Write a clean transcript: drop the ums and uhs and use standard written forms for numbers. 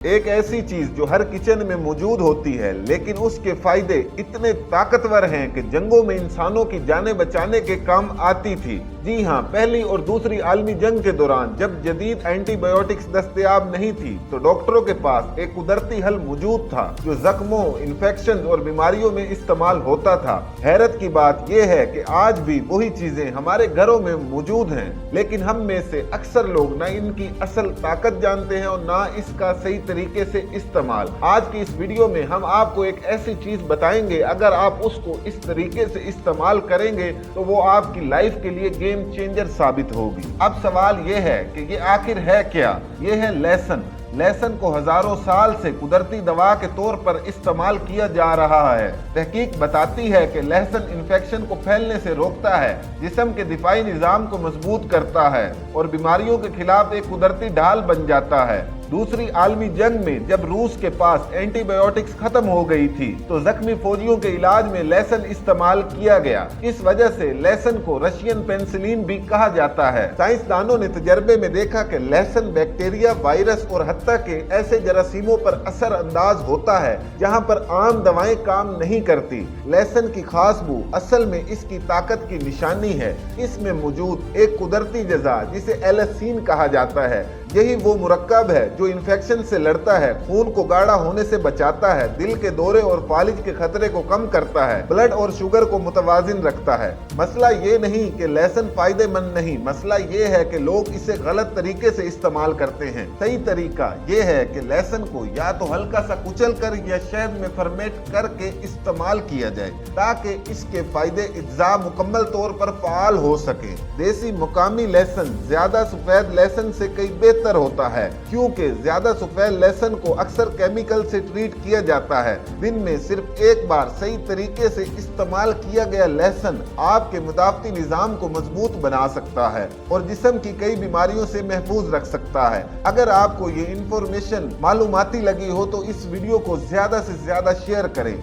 एक ऐसी चीज जो हर किचन में मौजूद होती है, लेकिन उसके फायदे इतने ताकतवर हैं कि जंगों में इंसानों की जानें बचाने के काम आती थी। जी हाँ, पहली और दूसरी आलमी जंग के दौरान जब जदीद एंटीबायोटिक्स दस्तयाब नहीं थी, तो डॉक्टरों के पास एक कुदरती हल मौजूद था जो जख्मों, इन्फेक्शन और बीमारियों में इस्तेमाल होता था। हैरत की बात यह है कि आज भी वही चीजें हमारे घरों में मौजूद हैं, लेकिन हम में से अक्सर लोग न इनकी असल ताकत जानते हैं और न इसका सही तरीके से इस्तेमाल। आज की इस वीडियो में हम आपको एक ऐसी चीज बताएंगे, अगर आप उसको इस तरीके से इस्तेमाल करेंगे तो वो आपकी लाइफ के लिए गेम चेंजर साबित होगी। अब सवाल ये है कि ये आखिर है क्या? ये है लहसुन। लहसुन को हजारों साल से कुदरती दवा के तौर पर इस्तेमाल किया जा रहा है। तहकीक बताती है कि लहसुन इन्फेक्शन को फैलने से रोकता है, जिस्म के दिफाई निजाम को मजबूत करता है और बीमारियों के खिलाफ एक कुदरती ढाल बन जाता है। दूसरी आलमी जंग में जब रूस के पास एंटीबायोटिक्स खत्म हो गई थी, तो जख्मी फौजियों के इलाज में लहसुन इस्तेमाल किया गया। इस वजह से लहसुन को रशियन पेनिसिलिन भी कहा जाता है। साइंसदानों ने तजर्बे में देखा कि लहसुन बैक्टीरिया, वायरस और हत्ता के ऐसे जरासीमों पर असर अंदाज होता है जहां पर आम दवाएं काम नहीं करती। लहसुन की खास बू असल में इसकी ताकत की निशानी है। इसमें मौजूद एक कुदरती जज़ा जिसे एलैसिन कहा जाता है, यही वो मुरक्कब है जो इन्फेक्शन से लड़ता है, खून को गाढ़ा होने से बचाता है, दिल के दौरे और फालिज के खतरे को कम करता है, ब्लड और शुगर को मुतवाजिन रखता है। मसला ये नहीं कि लहसुन फायदेमंद नहीं, मसला ये है कि लोग इसे गलत तरीके से इस्तेमाल करते हैं। सही तरीका ये है कि लहसुन को या तो हल्का सा कुचल कर या शहद में फर्मेंट करके इस्तेमाल किया जाए, ताकि इसके फायदे इज्जा मुकम्मल तौर पर फाल हो सके। देसी मुकामी लहसुन ज्यादा सफेद लहसुन से कई बेहतर होता है, क्योंकि ज्यादा सफेद लहसुन को अक्सर केमिकल से ट्रीट किया जाता है। दिन में सिर्फ एक बार सही तरीके से इस्तेमाल किया गया लहसुन आपके मुदाफती निजाम को मजबूत बना सकता है और जिस्म की कई बीमारियों से महफूज रख सकता है। अगर आपको ये इंफॉर्मेशन मालूमाती लगी हो तो इस वीडियो को ज्यादा से ज्यादा शेयर करें।